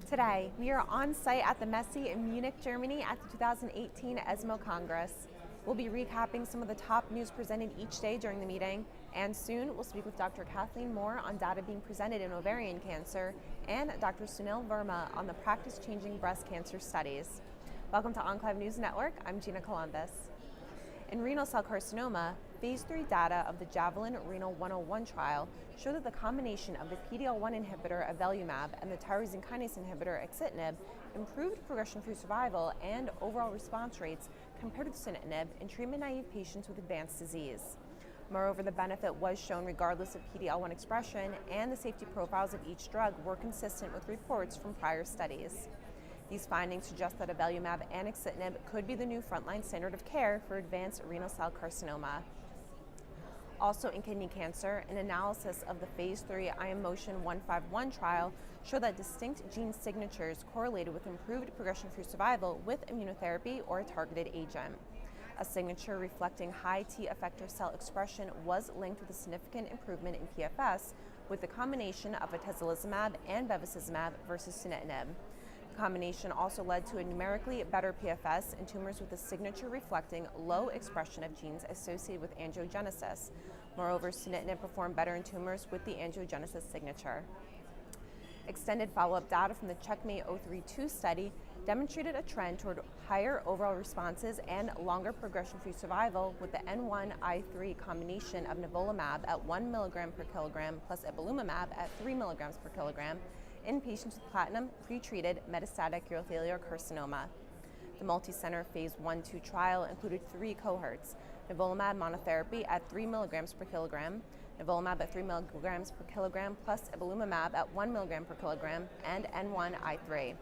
Today, we are on site at the Messe in Munich, Germany at the 2018 ESMO Congress. We'll be recapping some of the top news presented each day during the meeting, and soon we'll speak with Dr. Kathleen Moore on data being presented in ovarian cancer and Dr. Sunil Verma on the practice-changing breast cancer studies. Welcome to OncLive News Network. I'm Gina Columbus. In renal cell carcinoma, Phase 3 data of the Javelin Renal 101 trial showed that the combination of the PD-L1 inhibitor avelumab and the tyrosine kinase inhibitor axitinib improved progression-free survival and overall response rates compared to sunitinib in treatment-naive patients with advanced disease. Moreover, the benefit was shown regardless of PD-L1 expression, and the safety profiles of each drug were consistent with reports from prior studies. These findings suggest that avelumab and axitinib could be the new frontline standard of care for advanced renal cell carcinoma. Also in kidney cancer, an analysis of the Phase 3 IMMotion 151 trial showed that distinct gene signatures correlated with improved progression-free survival with immunotherapy or a targeted agent. A signature reflecting high T effector cell expression was linked with a significant improvement in PFS with the combination of atezolizumab and bevacizumab versus sunitinib. The combination also led to a numerically better PFS in tumors with a signature reflecting low expression of genes associated with angiogenesis. Moreover, sunitinib performed better in tumors with the angiogenesis signature. Extended follow-up data from the CheckMate 032 study demonstrated a trend toward higher overall responses and longer progression-free survival with the N1-I3 combination of nivolumab at 1 mg per kilogram plus ipilimumab at 3 mg per kilogram in patients with platinum pre-treated metastatic urothelial carcinoma. The multi-center Phase 1-2 trial included 3 cohorts: nivolumab monotherapy at 3 mg per kilogram, nivolumab at 3 mg per kilogram plus ipilimumab at 1 mg per kilogram, and N1-I3.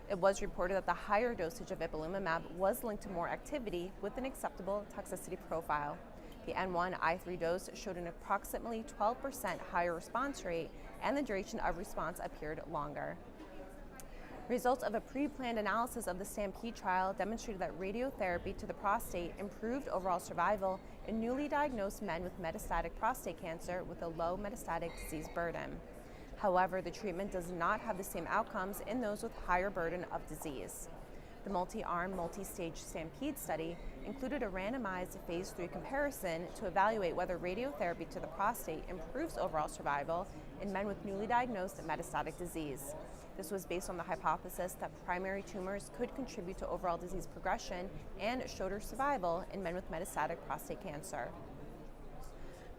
It was reported that the higher dosage of ipilimumab was linked to more activity with an acceptable toxicity profile. The N1-I3 dose showed an approximately 12% higher response rate, and the duration of response appeared longer. Results of a pre-planned analysis of the STAMPEDE trial demonstrated that radiotherapy to the prostate improved overall survival in newly diagnosed men with metastatic prostate cancer with a low metastatic disease burden. However, the treatment does not have the same outcomes in those with higher burden of disease. The multi-arm, multi-stage STAMPEDE study included a randomized Phase 3 comparison to evaluate whether radiotherapy to the prostate improves overall survival in men with newly diagnosed metastatic disease. This was based on the hypothesis that primary tumors could contribute to overall disease progression and shorter survival in men with metastatic prostate cancer.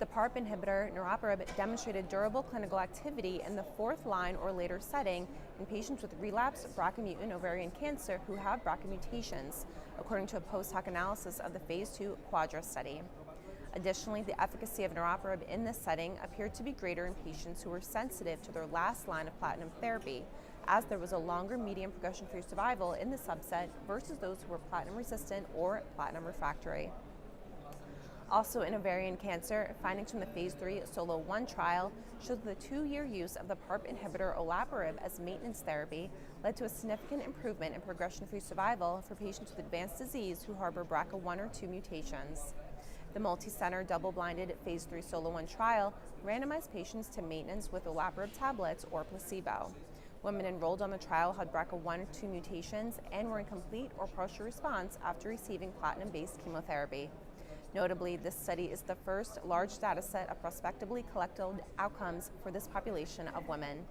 The PARP inhibitor niraparib demonstrated durable clinical activity in the 4th line or later setting in patients with relapsed BRCA-mutant ovarian cancer who have BRCA mutations, according to a post-hoc analysis of the Phase 2 QUADRA study. Additionally, the efficacy of niraparib in this setting appeared to be greater in patients who were sensitive to their last line of platinum therapy, as there was a longer median progression-free survival in the subset versus those who were platinum-resistant or platinum refractory. Also in ovarian cancer, findings from the Phase 3 SOLO-1 trial showed that the 2-year use of the PARP inhibitor olaparib as maintenance therapy led to a significant improvement in progression-free survival for patients with advanced disease who harbor BRCA1 or 2 mutations. The multi-center double-blinded Phase 3 SOLO-1 trial randomized patients to maintenance with olaparib tablets or placebo. Women enrolled on the trial had BRCA1 or 2 mutations and were in complete or partial response after receiving platinum-based chemotherapy. Notably, this study is the first large data set of prospectively collected outcomes for this population of women.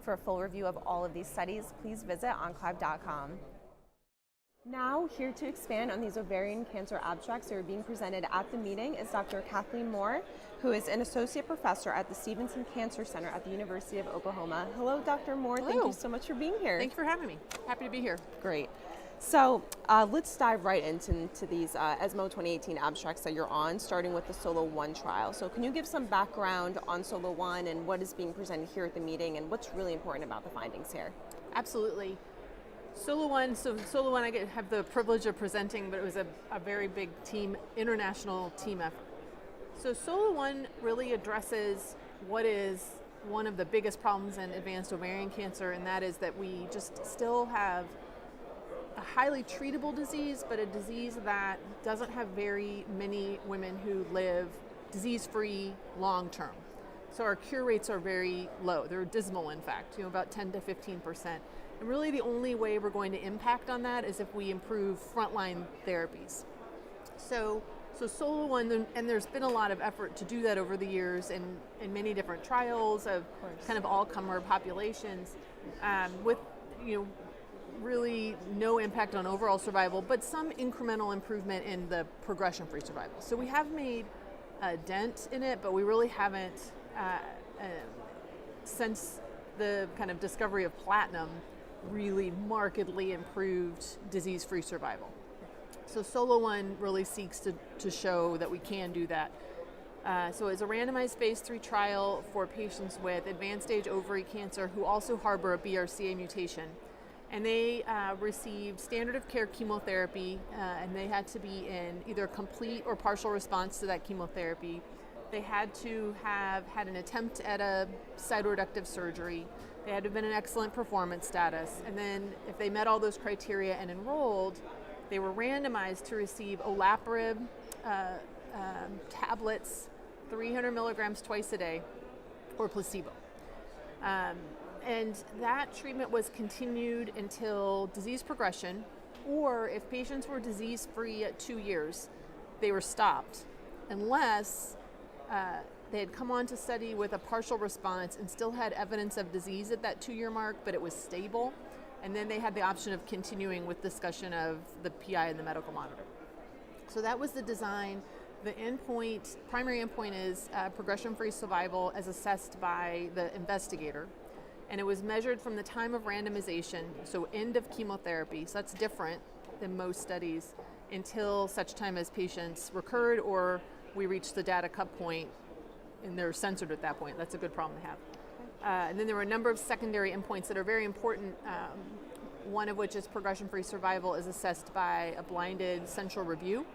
For a full review of all of these studies, please visit OncLive.com. Now, here to expand on these ovarian cancer abstracts that are being presented at the meeting is Dr. Kathleen Moore, who is an associate professor at the Stevenson Cancer Center at the University of Oklahoma. Hello, Dr. Moore. Hello. Thank you so much for being here. Thank you for having me. Happy to be here. Great. So let's dive right into these ESMO 2018 abstracts that you're on, starting with the SOLO-1 trial. So can you give some background on SOLO-1 and what is being presented here at the meeting and what's really important about the findings here? Absolutely. SOLO-1, I have the privilege of presenting, but it was a very big team, international team effort. So SOLO-1 really addresses what is one of the biggest problems in advanced ovarian cancer, and that is that we just still have a highly treatable disease, but a disease that doesn't have very many women who live disease-free long-term. So our cure rates are very low. They're dismal, in fact, about 10 to 15%. And really the only way we're going to impact on that is if we improve frontline therapies. So Solo One, and there's been a lot of effort to do that over the years in many different trials of kind of all-comer populations, with really no impact on overall survival, but some incremental improvement in the progression-free survival. So we have made a dent in it, but we really haven't, since the kind of discovery of platinum, really markedly improved disease-free survival. So Solo One really seeks to show that we can do that. So it's a randomized phase 3 trial for patients with advanced stage ovary cancer who also harbor a BRCA mutation. And they received standard of care chemotherapy, and they had to be in either complete or partial response to that chemotherapy. They had to have had an attempt at a cytoreductive surgery. They had to have been in excellent performance status. And then if they met all those criteria and enrolled, they were randomized to receive olaparib tablets, 300 milligrams twice a day, or placebo. And that treatment was continued until disease progression, or if patients were disease-free at 2 years, they were stopped, unless they had come on to study with a partial response and still had evidence of disease at that 2-year mark, but it was stable. And then they had the option of continuing with discussion of the PI and the medical monitor. So that was the design. The endpoint, primary endpoint is progression-free survival as assessed by the investigator. And it was measured from the time of randomization, so end of chemotherapy, so that's different than most studies, until such time as patients recurred or we reached the data cut point and they're censored at that point. That's a good problem to have. And then there were a number of secondary endpoints that are very important, one of which is progression-free survival is assessed by a blinded central review.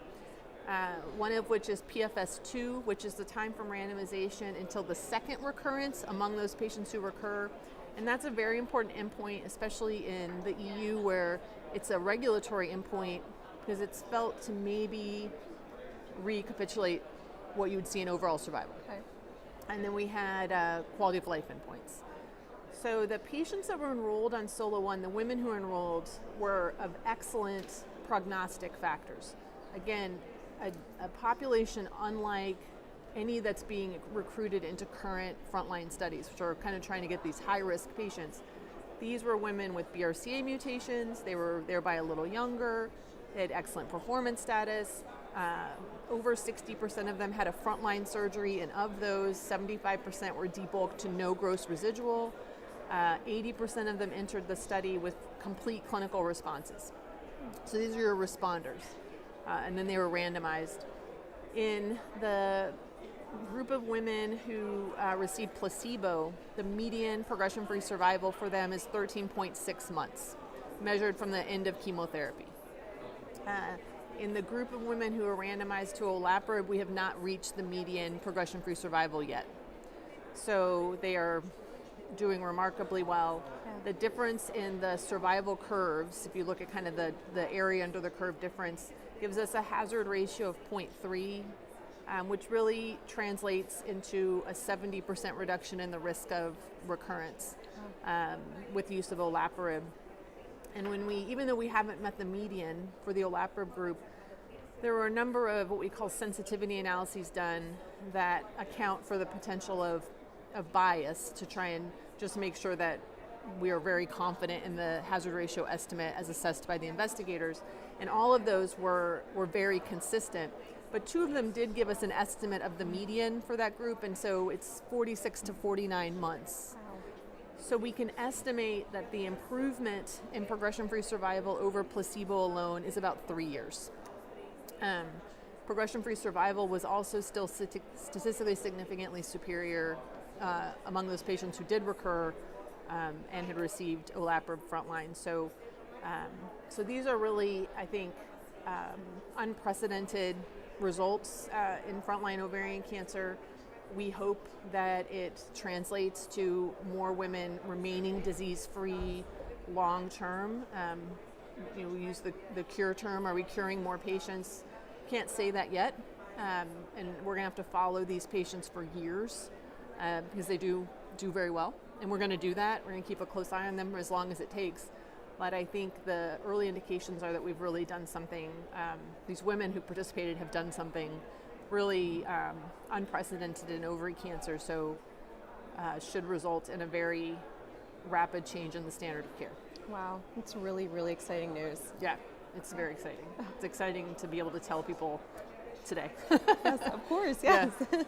One of which is PFS2, which is the time from randomization until the second recurrence among those patients who recur. And that's a very important endpoint, especially in the EU, where it's a regulatory endpoint because it's felt to maybe recapitulate what you would see in overall survival. Okay. And then we had quality of life endpoints. So the patients that were enrolled on Solo One, the women who were enrolled, were of excellent prognostic factors. Again, a population unlike any that's being recruited into current frontline studies, which are kind of trying to get these high-risk patients. These were women with BRCA mutations. They were thereby a little younger. They had excellent performance status. Over 60% of them had a frontline surgery, and of those, 75% were debulked to no gross residual. 80% of them entered the study with complete clinical responses. So these are your responders. And then they were randomized. In the group of women who received placebo, the median progression-free survival for them is 13.6 months, measured from the end of chemotherapy. In the group of women who are randomized to olaparib, we have not reached the median progression-free survival yet. So they are doing remarkably well. Yeah. The difference in the survival curves, if you look at kind of the area under the curve difference, gives us a hazard ratio of 0.3, which really translates into a 70% reduction in the risk of recurrence with the use of olaparib. And even though we haven't met the median for the olaparib group, there were a number of what we call sensitivity analyses done that account for the potential of bias to try and just make sure that we are very confident in the hazard ratio estimate as assessed by the investigators. And all of those were very consistent. But 2 of them did give us an estimate of the median for that group, and so it's 46 to 49 months. Wow. So we can estimate that the improvement in progression-free survival over placebo alone is about 3 years. Progression-free survival was also still statistically significantly superior among those patients who did recur and had received olaparib frontline. So these are really, I think, unprecedented results in frontline ovarian cancer. We hope that it translates to more women remaining disease-free long-term. We use the cure term. Are we curing more patients? Can't say that yet. And we're going to have to follow these patients for years because they do very well. And we're going to do that. We're going to keep a close eye on them as long as it takes. But I think the early indications are that we've really done something. These women who participated have done something really unprecedented in ovary cancer, so should result in a very rapid change in the standard of care. Wow, it's really, really exciting news. Yeah, it's very exciting. It's exciting to be able to tell people today. Yes, of course, yes. Yeah.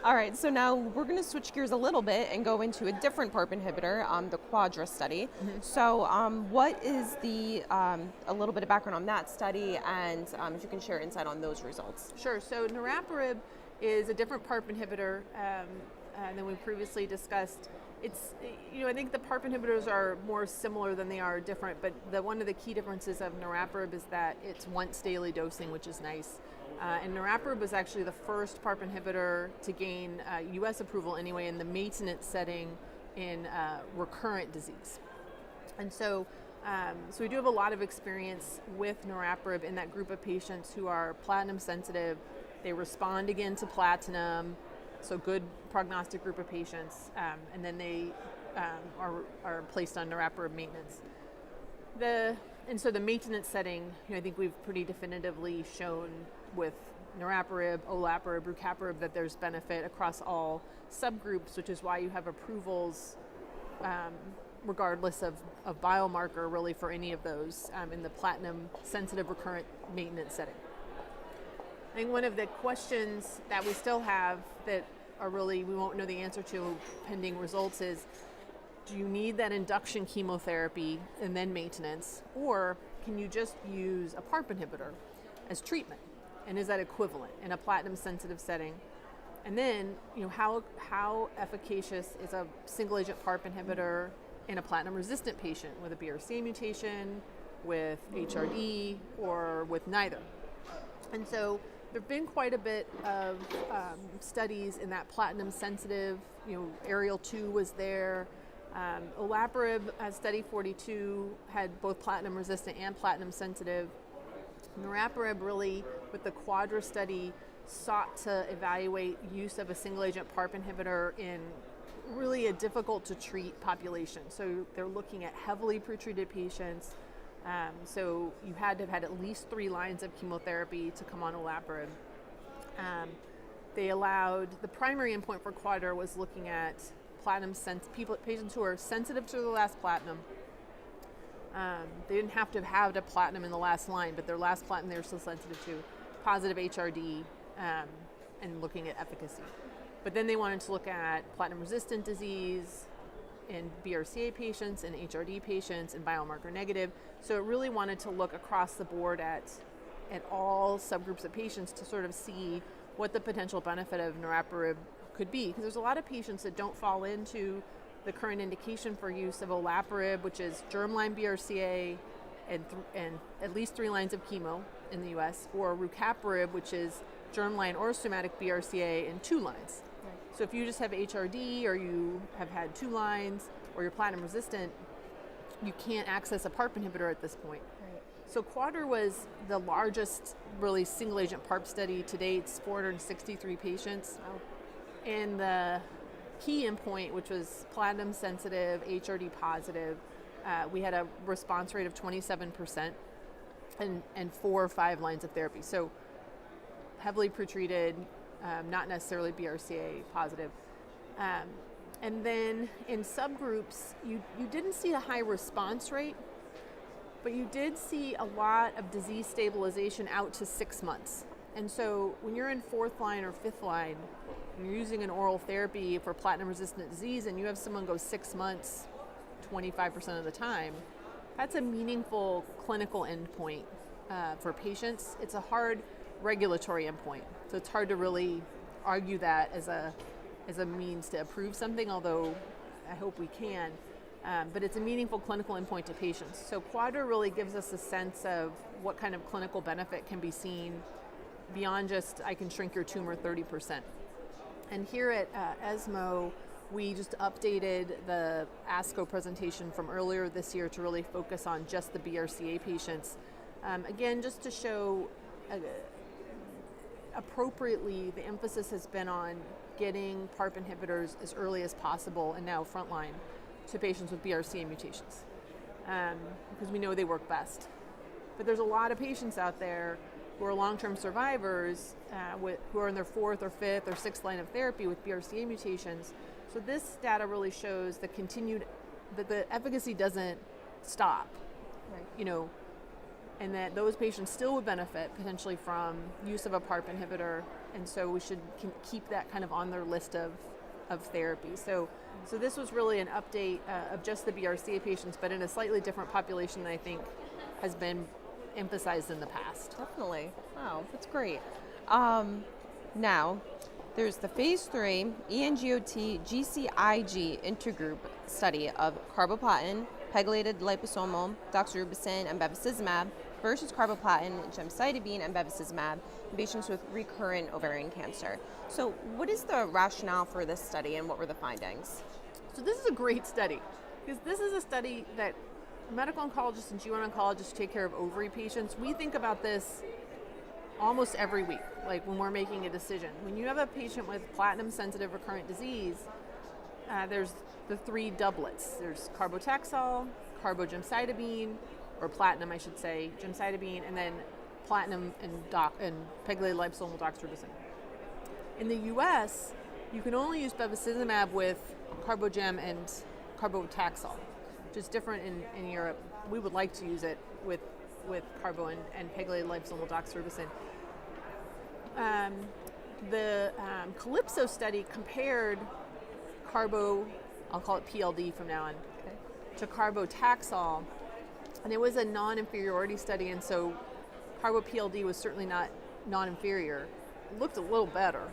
All right, so now we're going to switch gears a little bit and go into a different PARP inhibitor, the Quadra study. Mm-hmm. So what is a little bit of background on that study, and if you can share insight on those results. Sure, so niraparib is a different PARP inhibitor than we previously discussed. It's, I think the PARP inhibitors are more similar than they are different, but one of the key differences of niraparib is that it's once daily dosing, which is nice. And niraparib was actually the first PARP inhibitor to gain U.S. approval anyway in the maintenance setting in recurrent disease. And so we do have a lot of experience with niraparib in that group of patients who are platinum sensitive. They respond again to platinum, so good prognostic group of patients, and then they are placed on niraparib maintenance. And so the maintenance setting, I think we've pretty definitively shown with niraparib, olaparib, rucaparib that there's benefit across all subgroups, which is why you have approvals regardless of biomarker really for any of those in the platinum sensitive recurrent maintenance setting. I think one of the questions that we still have that are really we won't know the answer to pending results is, do you need that induction chemotherapy and then maintenance, or can you just use a PARP inhibitor as treatment? And is that equivalent in a platinum sensitive setting? And then, how efficacious is a single agent PARP inhibitor in a platinum resistant patient with a BRCA mutation, with HRD, or with neither? And so there have been quite a bit of studies in that platinum sensitive, Ariel 2 was there. Olaparib, study 42, had both platinum resistant and platinum sensitive. Niraparib really, with the Quadra study, sought to evaluate use of a single agent PARP inhibitor in really a difficult to treat population. So they're looking at heavily pretreated patients. So you had to have had at least 3 lines of chemotherapy to come on olaparib. They allowed, the primary endpoint for Quadra was looking at patients who are sensitive to the last platinum. They didn't have to have had a platinum in the last line, but their last platinum they were still sensitive to, positive HRD, and looking at efficacy. But then they wanted to look at platinum-resistant disease in BRCA patients and HRD patients and biomarker negative. So it really wanted to look across the board at all subgroups of patients to sort of see what the potential benefit of niraparib could be. Because there's a lot of patients that don't fall into the current indication for use of olaparib, which is germline BRCA and at least 3 lines of chemo in the US, or rucaparib, which is germline or somatic BRCA and 2 lines. Right. So if you just have HRD or you have had 2 lines or you're platinum resistant, you can't access a PARP inhibitor at this point. Right. So Quadra was the largest really single agent PARP study to date. It's 463 patients. Wow. And the key endpoint, which was platinum sensitive, HRD positive, we had a response rate of 27% and 4 or 5 lines of therapy. So heavily pretreated, not necessarily BRCA positive. And then in subgroups, you didn't see a high response rate, but you did see a lot of disease stabilization out to 6 months. And so when you're in 4th line or 5th line, and you're using an oral therapy for platinum-resistant disease and you have someone go 6 months, 25% of the time, that's a meaningful clinical endpoint for patients. It's a hard regulatory endpoint, so it's hard to really argue that as a means to approve something, although I hope we can. But it's a meaningful clinical endpoint to patients. So Quadra really gives us a sense of what kind of clinical benefit can be seen beyond just I can shrink your tumor 30%. And here at ESMO, we just updated the ASCO presentation from earlier this year to really focus on just the BRCA patients. Again, just to show appropriately, the emphasis has been on getting PARP inhibitors as early as possible, and now frontline, to patients with BRCA mutations, because we know they work best. But there's a lot of patients out there who are long-term survivors who are in their 4th or 5th or 6th line of therapy with BRCA mutations. So this data really shows that the efficacy doesn't stop, right. And that those patients still would benefit potentially from use of a PARP inhibitor, and so we should keep that kind of on their list of therapy. So this was really an update of just the BRCA patients, but in a slightly different population that I think has been emphasized in the past. Definitely. Wow, that's great. Now, there's the phase 3 ENGOT GCIG intergroup study of carboplatin, pegylated liposomal doxorubicin, and bevacizumab versus carboplatin, gemcitabine, and bevacizumab in patients with recurrent ovarian cancer. So what is the rationale for this study, and what were the findings? So this is a great study, because this is a study that medical oncologists and GYN oncologists who take care of ovary patients, we think about this almost every week, like when we're making a decision. When you have a patient with platinum-sensitive recurrent disease, there's the 3 doublets. There's carbotaxol, carbogemcitabine, or platinum, I should say, gemcitabine, and then platinum and pegylated liposomal doxorubicin. In the U.S., you can only use bevacizumab with carbogem and carbotaxol, which is different in Europe. We would like to use it with carbo and pegylated liposomal doxorubicin. The Calypso study compared carbo, I'll call it PLD from now on, to carbotaxol, and it was a non-inferiority study, and so carbo PLD was certainly not non-inferior. It looked a little better.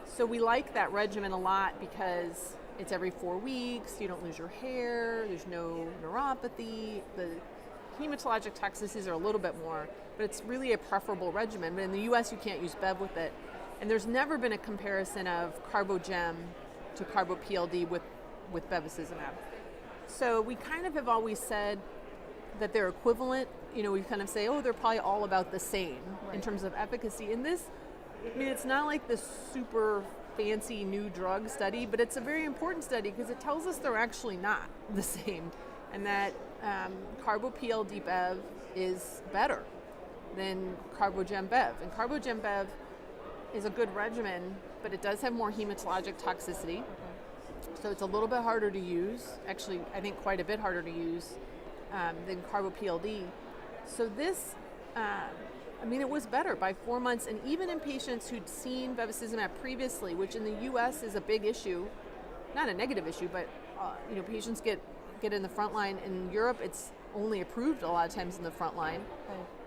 So we like that regimen a lot because it's every 4 weeks, you don't lose your hair, there's no neuropathy, the hematologic toxicities are a little bit more, but it's really a preferable regimen. But in the US, you can't use Bev with it. And there's never been a comparison of carbogem to carbo PLD with bevacizumab. So we kind of have always said that they're equivalent. We kind of say, they're probably all about the same in terms of efficacy. In this, it's not like this super fancy new drug study, but it's a very important study because it tells us they're actually not the same, and that carbo PLD Bev is better than carbogem Bev. And carbogem Bev is a good regimen, but it does have more hematologic toxicity. So it's a little bit harder to use, actually I think quite a bit harder to use than carbo PLD. So this, it was better by 4 months, and even in patients who'd seen bevacizumab previously, which in the US is a big issue, not a negative issue, but patients get in the front line. In Europe, it's only approved a lot of times in the front line.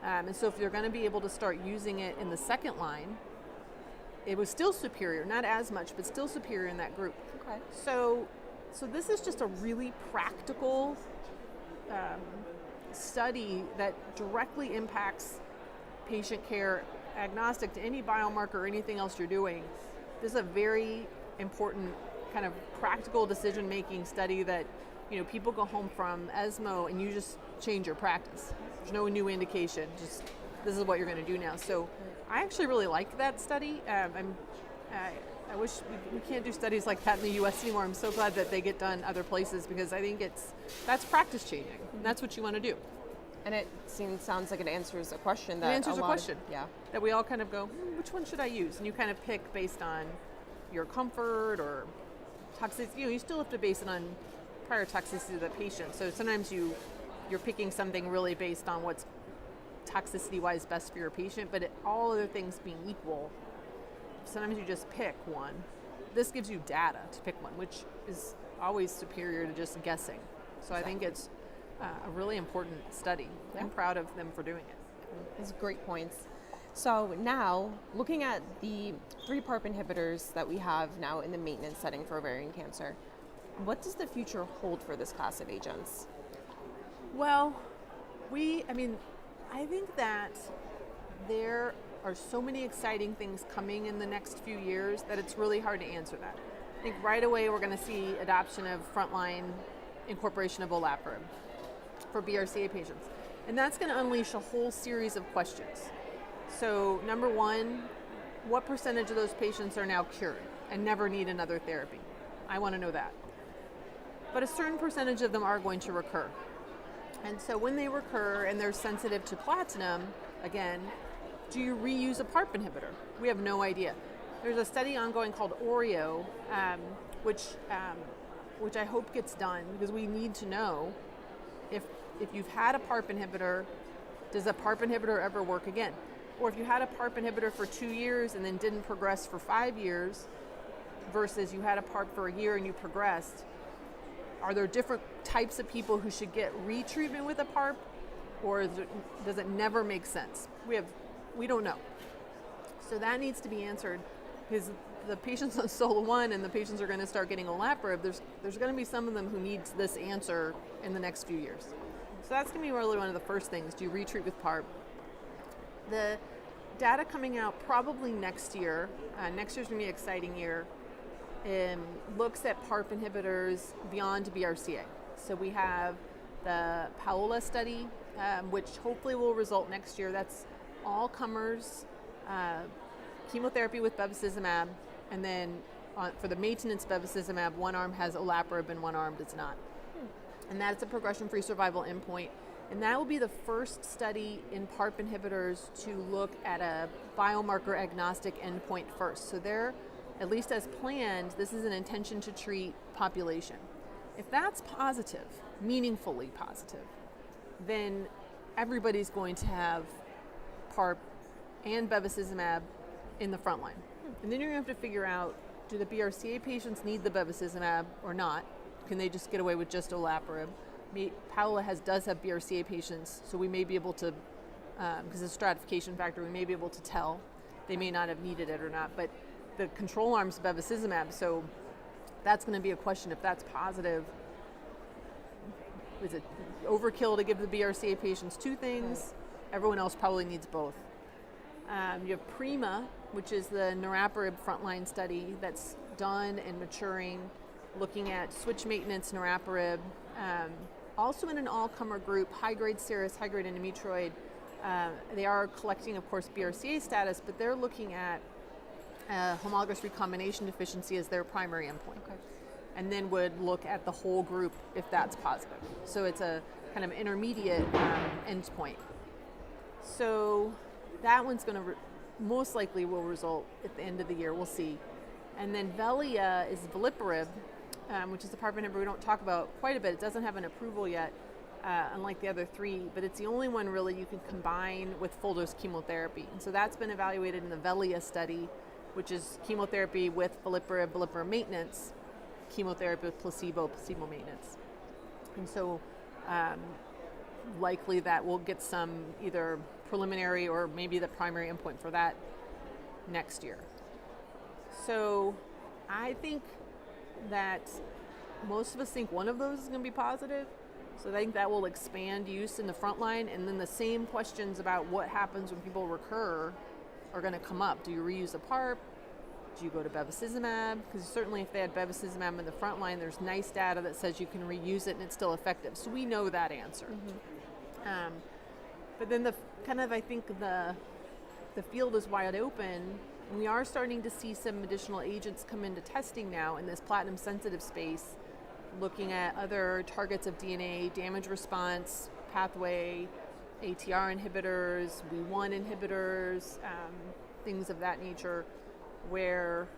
And so if you're going to be able to start using it in the second line, it was still superior, not as much, but still superior in that group. Okay. So this is just a really practical study that directly impacts patient care, agnostic to any biomarker or anything else you're doing. This is a very important kind of practical decision-making study that people go home from ESMO and you just change your practice. There's no new indication, just this is what you're going to do now. So I actually really like that study. I wish we can't do studies like that in the U.S. anymore. I'm so glad that they get done other places, because I think that's practice changing. That's what you want to do. And it sounds like it answers a question that that we all kind of go, which one should I use? And you kind of pick based on your comfort or toxicity. You still have to base it on prior toxicity of the patient. So sometimes you're picking something really based on what's toxicity-wise best for your patient, but all other things being equal, sometimes you just pick one. This gives you data to pick one, which is always superior to just guessing. So I think it's a really important study. Yeah. I'm proud of them for doing it. These great points. So now, looking at the 3 PARP inhibitors that we have now in the maintenance setting for ovarian cancer, what does the future hold for this class of agents? Well, I think that there are so many exciting things coming in the next few years that it's really hard to answer that. I think right away we're going to see adoption of frontline incorporation of olaparib for BRCA patients. And that's going to unleash a whole series of questions. So number one, what percentage of those patients are now cured? and never need another therapy. I want to know that. But a certain percentage of them are going to recur. And so when they recur and they're sensitive to platinum, again, do you reuse a PARP inhibitor? We have no idea. There's a study ongoing called OREO, which I hope gets done, because we need to know if you've had a PARP inhibitor, does a PARP inhibitor ever work again? Or if you had a PARP inhibitor for 2 years and then didn't progress for 5 years, versus you had a PARP for a year and you progressed, are there different types of people who should get retreatment with a PARP, or does it never make sense? We don't know. So that needs to be answered, because the patients on SOLO-1 and the patients are going to start getting olaparib, there's going to be some of them who need this answer in the next few years. So that's going to be really one of the first things. Do you retreat with PARP? The data coming out probably next year, next year's going to be an exciting year, looks at PARP inhibitors beyond BRCA. So we have the Paola study, which hopefully will result next year. That's all comers, chemotherapy with bevacizumab, and then for the maintenance bevacizumab, one arm has olaparib and one arm does not. And that's a progression-free survival endpoint. And that will be the first study in PARP inhibitors to look at a biomarker agnostic endpoint first. So they're, at least as planned, this is an intention to treat population. If that's positive, meaningfully positive, then everybody's going to have PARP and bevacizumab in the front line. And then you're going to have to figure out, do the BRCA patients need the bevacizumab or not? Can they just get away with just olaparib? Paola does have BRCA patients, so we may be able to, because of the stratification factor, we may be able to tell. They may not have needed it or not, but the control arm's bevacizumab, so that's going to be a question. If that's positive, is it overkill to give the BRCA patients two things? Everyone else probably needs both. You have PRIMA, which is the niraparib frontline study that's done and maturing, looking at switch maintenance niraparib. Also in an all-comer group, high-grade serous, high-grade endometrioid. They are collecting, of course, BRCA status, but they're looking at homologous recombination deficiency as their primary endpoint. Okay. And then would look at the whole group if that's positive. So it's a kind of intermediate endpoint. So that one's going to most likely will result at the end of the year. We'll see. And then Velia is veliparib, which is a PARP inhibitor we don't talk about quite a bit. It doesn't have an approval yet, unlike the other three, but it's the only one really you can combine with full-dose chemotherapy. And so that's been evaluated in the Velia study, which is chemotherapy with veliparib maintenance, chemotherapy with placebo maintenance. And so likely that will get some either preliminary or maybe the primary endpoint for that next year. So I think that most of us think one of those is going to be positive. So I think that will expand use in the front line, and then the same questions about what happens when people recur are going to come up. Do you reuse a PARP? Do you go to bevacizumab? Because certainly if they had bevacizumab in the front line, there's nice data that says you can reuse it and it's still effective. So we know that answer. Mm-hmm. But then I think the field is wide open, and we are starting to see some additional agents come into testing now in this platinum sensitive space, looking at other targets of DNA, damage response pathway, ATR inhibitors, WEE1 inhibitors, things of that nature, where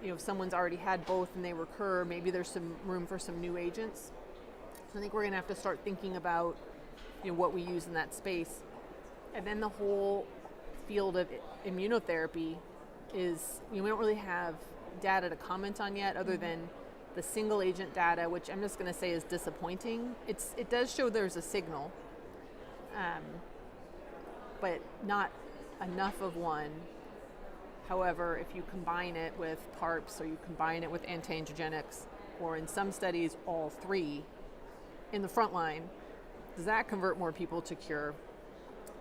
if someone's already had both and they recur, maybe there's some room for some new agents. So I think we're going to have to start thinking about what we use in that space. And then the whole field of immunotherapy is, we don't really have data to comment on yet, other than the single agent data, which I'm just going to say is disappointing. It does show there's a signal, but not enough of one. However, if you combine it with PARPs or you combine it with anti-angiogenics, or in some studies all three in the front line, does that convert more people to cure?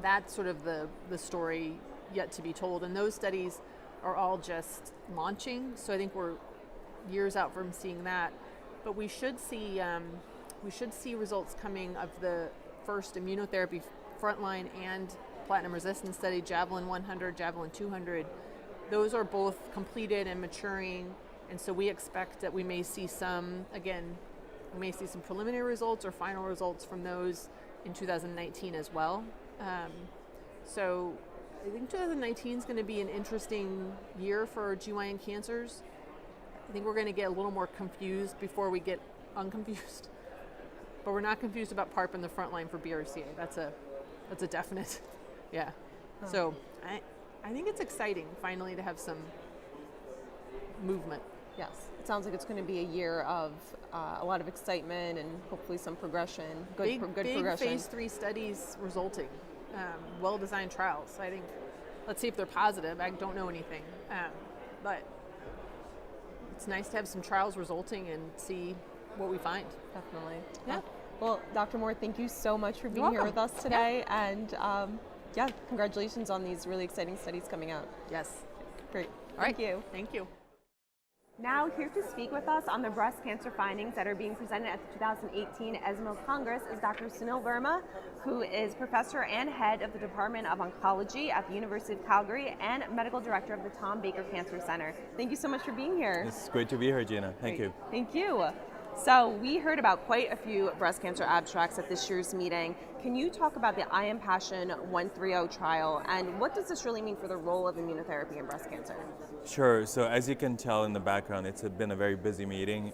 That's sort of the story yet to be told. And those studies are all just launching, so I think we're years out from seeing that. But we should see results coming of the first immunotherapy frontline and platinum resistance study, Javelin 100, Javelin 200, those are both completed and maturing, and so we expect that we may see some preliminary results or final results from those in 2019 as well. So I think 2019 is going to be an interesting year for GYN cancers. I think we're going to get a little more confused before we get unconfused. But we're not confused about PARP in the front line for BRCA. That's a definite, yeah. Oh. So I think it's exciting finally to have some movement. Yes, it sounds like it's going to be a year of a lot of excitement and hopefully some progression, good progression. Phase 3 studies resulting, well-designed trials. I think, let's see if they're positive. I don't know anything, but it's nice to have some trials resulting and see what we find. Definitely. Yeah. Well, Dr. Moore, thank you so much for being here with us today, and congratulations on these really exciting studies coming out. Yes. Great. All right. Thank you. Thank you. Now, here to speak with us on the breast cancer findings that are being presented at the 2018 ESMO Congress is Dr. Sunil Verma, who is professor and head of the Department of Oncology at the University of Calgary and medical director of the Tom Baker Cancer Center. Thank you so much for being here. It's great to be here, Gina. Thank you. Thank you. So we heard about quite a few breast cancer abstracts at this year's meeting. Can you talk about the IMpassion 130 trial and what does this really mean for the role of immunotherapy in breast cancer? Sure. So as you can tell in the background, it's been a very busy meeting.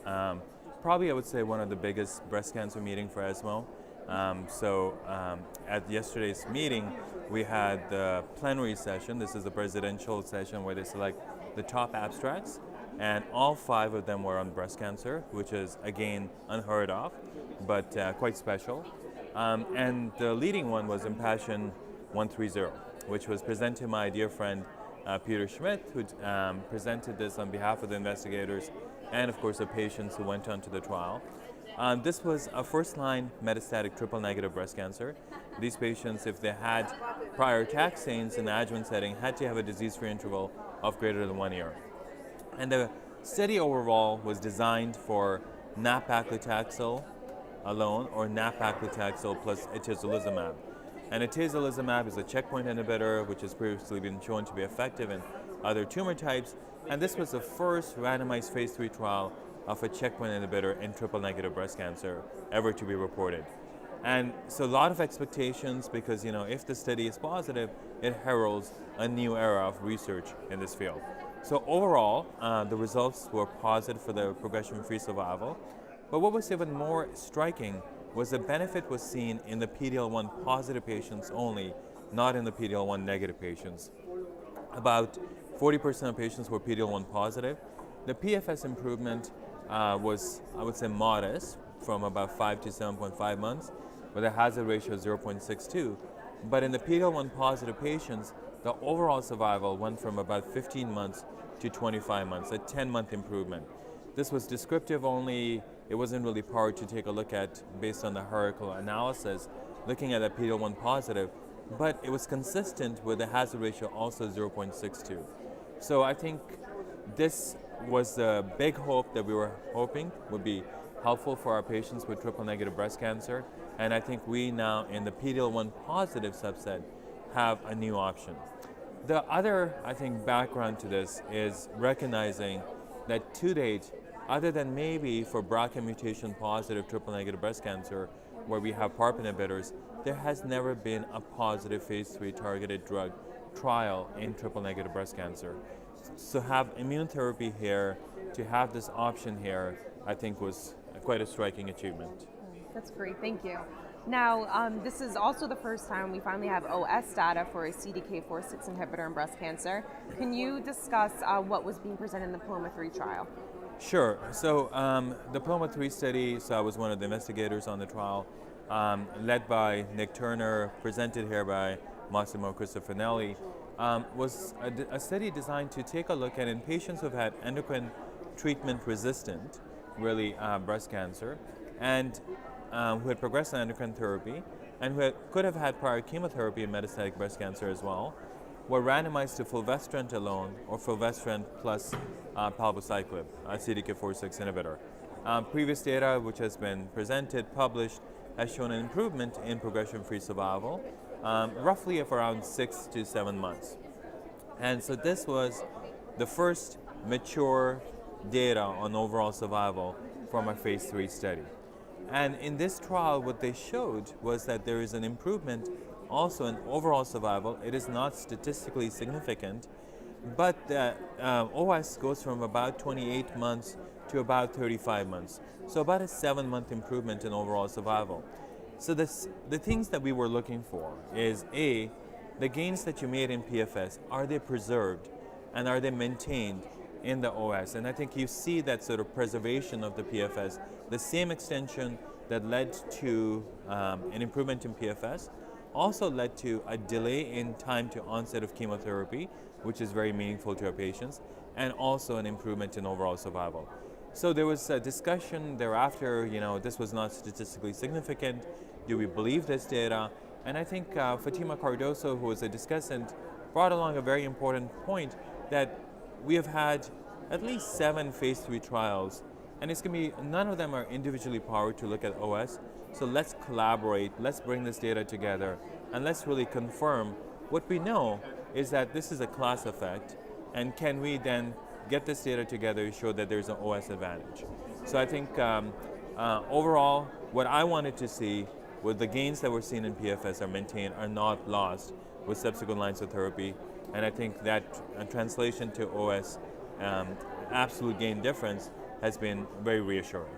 Probably I would say one of the biggest breast cancer meeting for ESMO. At yesterday's meeting, we had the plenary session. This is the presidential session where they select the top abstracts. And all 5 of them were on breast cancer, which is, again, unheard of, but quite special. And the leading one was IMpassion 130, which was presented to my dear friend Peter Schmidt, who presented this on behalf of the investigators and, of course, the patients who went on to the trial. This was a first-line metastatic triple-negative breast cancer. These patients, if they had prior taxanes in the adjuvant setting, had to have a disease-free interval of greater than 1 year. And the study overall was designed for nab-paclitaxel alone or nab-paclitaxel plus atezolizumab. And atezolizumab is a checkpoint inhibitor which has previously been shown to be effective in other tumor types. And this was the first randomized phase 3 trial of a checkpoint inhibitor in triple-negative breast cancer ever to be reported. And so a lot of expectations because, if the study is positive, it heralds a new era of research in this field. So overall, the results were positive for the progression-free survival. But what was even more striking was the benefit was seen in the PD-L1 positive patients only, not in the PD-L1 negative patients. About 40% of patients were PD-L1 positive. The PFS improvement was, I would say, modest, from about 5 to 7.5 months, with a hazard ratio of 0.62. But in the PD-L1 positive patients, the overall survival went from about 15 months to 25 months, a 10-month improvement. This was descriptive only. It wasn't really powered to take a look at based on the hierarchical analysis, looking at the PD-L1 positive, but it was consistent with the hazard ratio also 0.62. So I think this was the big hope that we were hoping would be helpful for our patients with triple-negative breast cancer, and I think we now in the PD-L1 positive subset have a new option. The other, I think, background to this is recognizing that to date, other than maybe for BRCA mutation positive triple-negative breast cancer, where we have PARP inhibitors, there has never been a positive phase 3 targeted drug trial in triple-negative breast cancer. So have immunotherapy here, to have this option here, I think was quite a striking achievement. That's great, thank you. Now, this is also the first time we finally have OS data for a CDK4/6 inhibitor in breast cancer. Can you discuss what was being presented in the PALOMA-3 trial? Sure. So the PALOMA-3 study, so I was one of the investigators on the trial, led by Nick Turner, presented here by Massimo Cristofanelli, was a study designed to take a look at in patients who've had endocrine treatment resistant, really breast cancer, and who had progressed on endocrine therapy, and who could have had prior chemotherapy in metastatic breast cancer as well, were randomized to fulvestrant alone or fulvestrant plus palbociclib, a CDK4/6 inhibitor. Previous data, which has been presented, published, has shown an improvement in progression-free survival, roughly of around 6 to 7 months. And so this was the first mature data on overall survival from our phase 3 study. And in this trial, what they showed was that there is an improvement also in overall survival. It is not statistically significant, but the OS goes from about 28 months to about 35 months. So about a 7-month improvement in overall survival. So the things that we were looking for is A, the gains that you made in PFS, are they preserved and are they maintained in the OS? And I think you see that sort of preservation of the PFS, the same extension that led to an improvement in PFS, also led to a delay in time to onset of chemotherapy, which is very meaningful to our patients, and also an improvement in overall survival. So there was a discussion thereafter, this was not statistically significant. Do we believe this data? And I think Fatima Cardoso, who was a discussant, brought along a very important point that we have had at least 7 phase 3 trials, and it's going to be, none of them are individually powered to look at OS. So let's collaborate, let's bring this data together, and let's really confirm what we know is that this is a class effect, and can we then get this data together to show that there's an OS advantage. So I think overall, what I wanted to see was the gains that we're seeing in PFS are maintained, are not lost with subsequent lines of therapy, and I think that translation to OS, absolute gain difference, has been very reassuring.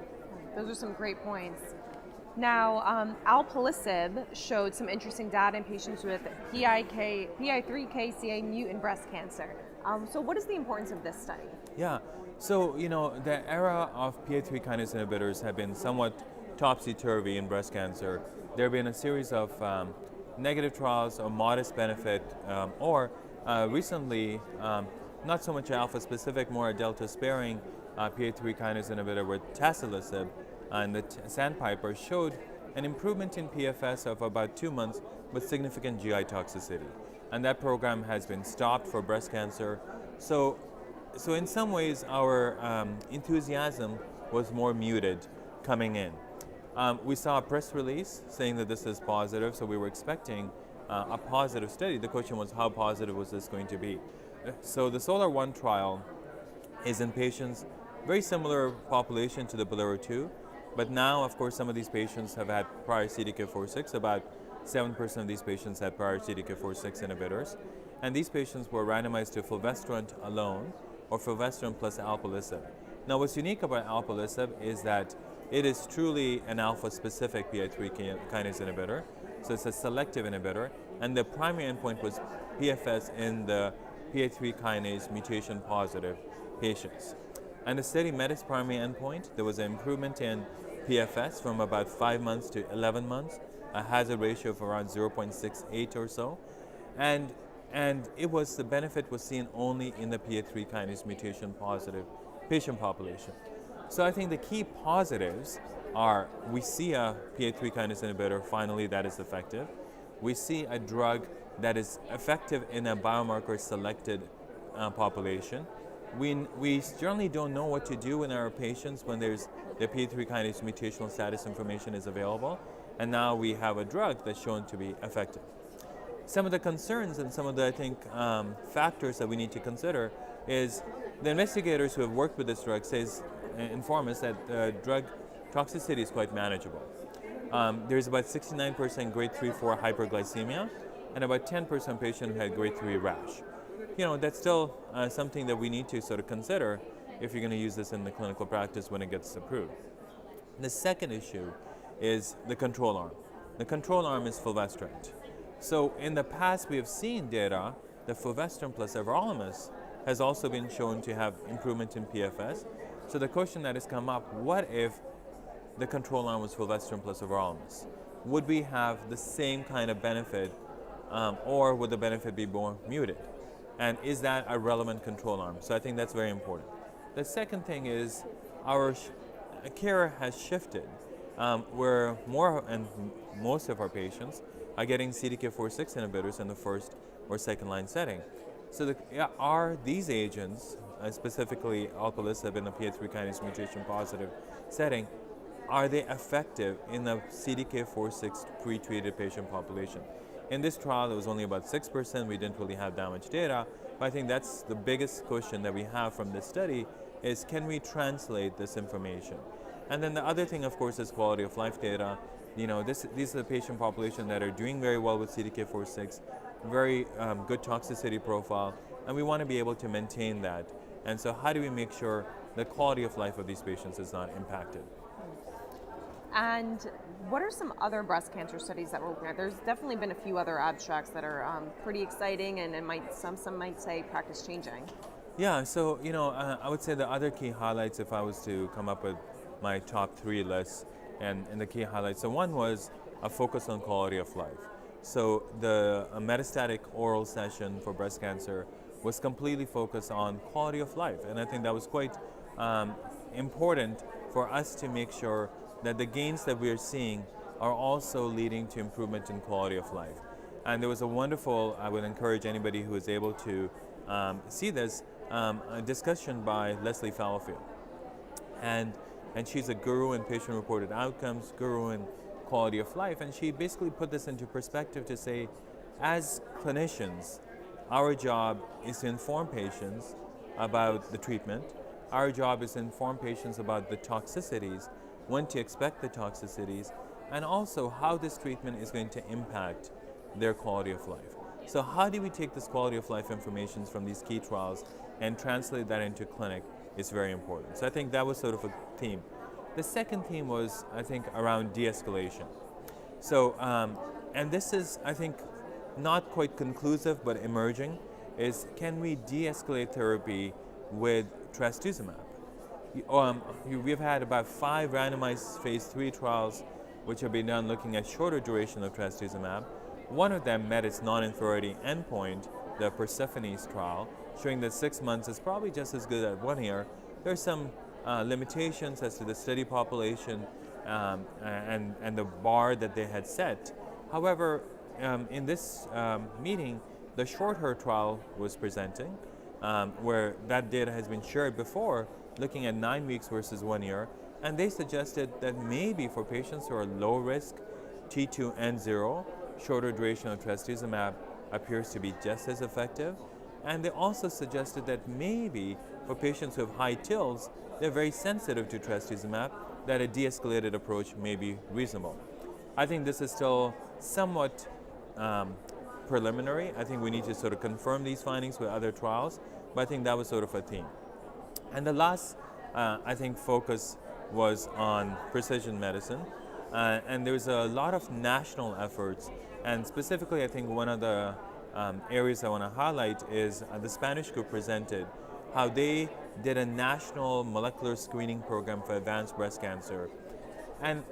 Those are some great points. Now, alpelisib showed some interesting data in patients with PI3KCA mutant breast cancer. So what is the importance of this study? Yeah, so the era of PI3 kinase inhibitors have been somewhat topsy-turvy in breast cancer. There have been a series of negative trials of modest benefit, or recently, not so much alpha-specific, more a delta-sparing PI3 kinase inhibitor with tasilisib, and the Sandpiper showed an improvement in PFS of about 2 months with significant GI toxicity. And that program has been stopped for breast cancer. So in some ways, our enthusiasm was more muted coming in. We saw a press release saying that this is positive, so we were expecting a positive study. The question was, how positive was this going to be? So the SOLAR-1 trial is in patients, very similar population to the Bolero-2, but now, of course, some of these patients have had prior CDK4/6. About 7% of these patients had prior CDK4/6 inhibitors. And these patients were randomized to fulvestrant alone or fulvestrant plus alpelisib. Now, what's unique about alpelisib is that it is truly an alpha-specific PI3 kinase inhibitor. So it's a selective inhibitor. And the primary endpoint was PFS in the PI3 kinase mutation positive patients. And the study met its primary endpoint. There was an improvement in PFS from about 5 months to 11 months, a hazard ratio of around 0.68 or so. And the benefit was seen only in the PI3 kinase mutation positive patient population. So I think the key positives are we see a PI3 kinase inhibitor finally that is effective. We see a drug that is effective in a biomarker selected population. We generally don't know what to do in our patients when there's the PI3 kinase mutational status information is available, and now we have a drug that's shown to be effective. Some of the concerns and some of the, I think, factors that we need to consider is the investigators who have worked with this drug inform us that drug toxicity is quite manageable. There's about 69% grade 3/4 hyperglycemia, and about 10% patient who had grade 3 rash. That's still something that we need to sort of consider if you're going to use this in the clinical practice when it gets approved. The second issue is the control arm. The control arm is fulvestrant. So in the past, we have seen data that fulvestrant plus everolimus has also been shown to have improvement in PFS. So the question that has come up, what if the control arm was fulvestrant plus everolimus? Would we have the same kind of benefit, or would the benefit be more muted? And is that a relevant control arm? So I think that's very important. The second thing is our care has shifted, where more and most of our patients are getting CDK4/6 inhibitors in the first or second line setting. So are these agents, specifically alpelisib in the PI3 kinase mutation positive setting, are they effective in the CDK4/6 pre-treated patient population? In this trial, it was only about 6%. We didn't really have that much data, But I think that's the biggest question that we have from this study is, can we translate this information? And then the other thing, of course, is quality of life data. These are the patient population that are doing very well with CDK4/6, very good toxicity profile, and we want to be able to maintain that. And so how do we make sure the quality of life of these patients is not impacted? And what are some other breast cancer studies that we're looking at? There's definitely been a few other abstracts that are pretty exciting, and some might say practice changing. Yeah, so I would say the other key highlights, if I was to come up with my top 3 lists and the key highlights. So one was a focus on quality of life. So the metastatic oral session for breast cancer was completely focused on quality of life, and I think that was quite important for us to make sure that the gains that we are seeing are also leading to improvement in quality of life. And there was a wonderful, I would encourage anybody who is able to see this, a discussion by Leslie Fallowfield. And she's a guru in patient-reported outcomes, guru in quality of life, and she basically put this into perspective to say, as clinicians, our job is to inform patients about the treatment. Our job is to inform patients about the toxicities, when to expect the toxicities, and also how this treatment is going to impact their quality of life. So how do we take this quality of life information from these key trials and translate that into clinic is very important. So I think that was sort of a theme. The second theme was, I think, around de-escalation. So, and this is, I think, not quite conclusive but emerging, is can we de-escalate therapy with trastuzumab? We've had about 5 randomized phase 3 trials which have been done looking at shorter duration of trastuzumab. One of them met its non-inferiority endpoint, the Persephone's trial, showing that 6 months is probably just as good as 1 year. There are some limitations as to the study population and the bar that they had set. However, in this meeting, the short-her trial was presenting, where that data has been shared before, looking at 9 weeks versus 1 year, and they suggested that maybe for patients who are low risk, T2N0, shorter duration of trastuzumab appears to be just as effective. And they also suggested that maybe for patients who have high TILs, they're very sensitive to trastuzumab, that a de-escalated approach may be reasonable. I think this is still somewhat preliminary. I think we need to sort of confirm these findings with other trials, but I think that was sort of a theme. And the last, I think, focus was on precision medicine. And there's a lot of national efforts, and specifically I think one of the areas I want to highlight is the Spanish group presented how they did a national molecular screening program for advanced breast cancer. And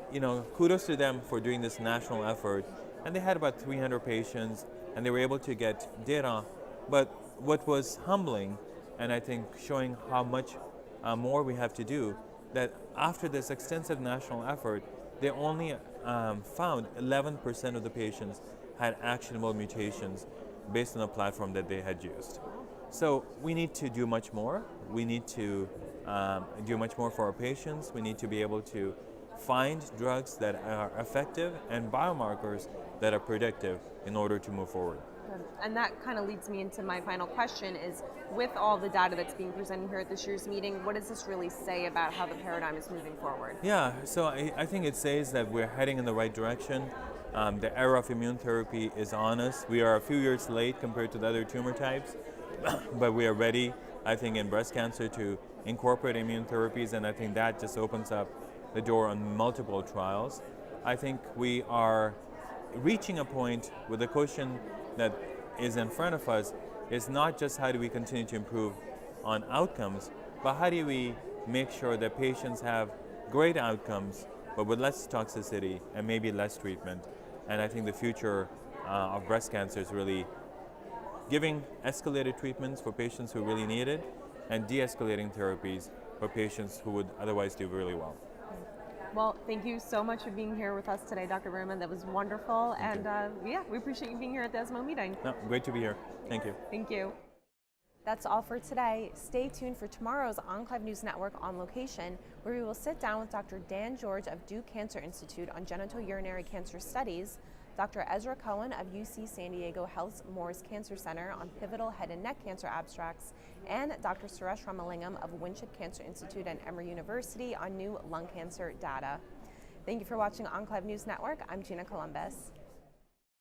kudos to them for doing this national effort. And they had about 300 patients, and they were able to get data. But what was humbling, and I think showing how much more we have to do, that after this extensive national effort, they only found 11% of the patients had actionable mutations based on the platform that they had used. So we need to do much more. We need to do much more for our patients. We need to be able to find drugs that are effective and biomarkers that are predictive in order to move forward. And that kind of leads me into my final question is, with all the data that's being presented here at this year's meeting, what does this really say about how the paradigm is moving forward? Yeah, so I think it says that we're heading in the right direction. The era of immune therapy is on us. We are a few years late compared to the other tumor types, but we are ready, I think, in breast cancer to incorporate immune therapies, and I think that just opens up the door on multiple trials. I think we are reaching a point where the question that is in front of us is not just how do we continue to improve on outcomes, but how do we make sure that patients have great outcomes, but with less toxicity and maybe less treatment. And I think the future of breast cancer is really giving escalated treatments for patients who really need it, and de-escalating therapies for patients who would otherwise do really well. Well, thank you so much for being here with us today, Dr. Verma. That was wonderful. And yeah, we appreciate you being here at the ESMO meeting. No, great to be here. Thank you. Thank you. That's all for today. Stay tuned for tomorrow's OncLive News Network On Location, where we will sit down with Dr. Dan George of Duke Cancer Institute on genital urinary cancer studies, Dr. Ezra Cohen of UC San Diego Health's Moores Cancer Center on pivotal head and neck cancer abstracts, and Dr. Suresh Ramalingam of Winship Cancer Institute and Emory University on new lung cancer data. Thank you for watching OncLive News Network. I'm Gina Columbus.